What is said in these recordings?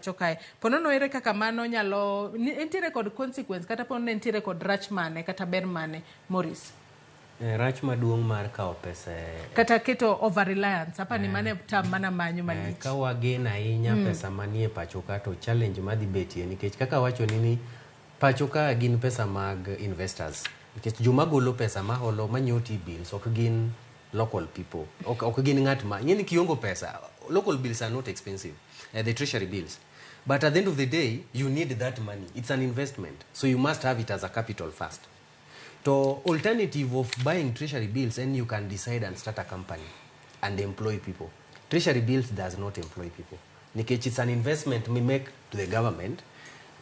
chokae. Ponono ere kaka mano nyalo entiere kod consequence kata ponono entiere kod rach mane kata ber mane, Maurice? Rach maduong' mar kao pesa kata keto over reliance apa ni mane tam mana manyo malich. Ka wagena ahinya pesa manie pachoka to challenge madhi betie nikech kaka wacho ni pachoka gin pesa mag investors. Nikech joma golo pesa ma holo manyiewo bills ok gin local people. Ok gin ng'at ma ng'eni kiongo pesa. Local bills are not expensive. The treasury bills. But at the end of the day, you need that money. It's an investment. So you must have it as a capital first. So alternative of buying treasury bills, and you can decide and start a company and employ people. Treasury bills does not employ people. Nikech it's an investment we make to the government.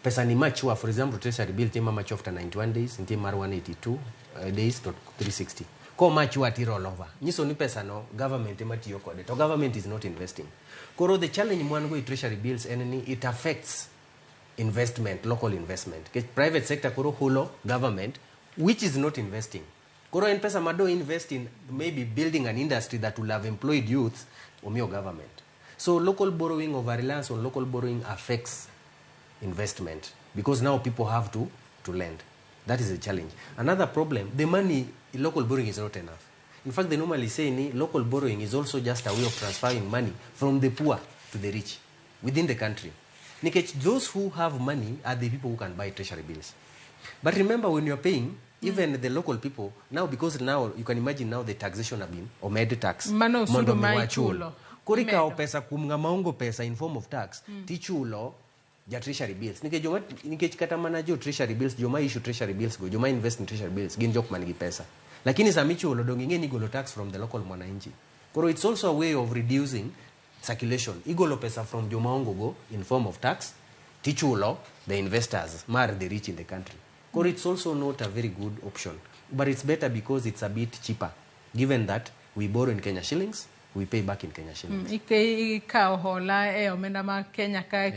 Pesa ni mature. For example, treasury bill tema mature after 91 days, tema 182 days to 360. Ko mature ati roll over. Nyiso ni pesa no government ema tiyo kode. To government is not investing. Koro the challenge mwan go i treasury bills enemy it affects investment, local investment. Ke private sector koro holo government which is not investing. Koro en pesa mado invest in maybe building an industry that will have employed youth omio government. So local borrowing, over reliance on local borrowing affects investment because now people have to lend. That is a challenge. Another problem, the money in local borrowing is not enough. In fact, they normally say local borrowing is also just a way of transferring money from the poor to the rich within the country. Nikech, those who have money are the people who can buy treasury bills. But remember, when you're paying, even the local people, now because now you can imagine now the taxation have been, or made tax. Mano sudo mai chulo. Kurika o pesa kumnga maungo pesa in form of tax, tichulo ja treasury bills. Nikech kata mana jo treasury bills, joma issue treasury bills go, joma invest in treasury bills, gin jok manigi pesa. Lakini samichulo donginge ni golo tax from the local mwananchi. Koro it's also a way of reducing circulation. Igolo pesa from joma ongo go in form of tax, tichulo the investors, mar the rich in the country. Koro it's also not a very good option. But it's better because it's a bit cheaper. Given that we borrow in Kenya shillings, we pay back in Kenya shillings. Ike ka hola omenda ma Kenya ka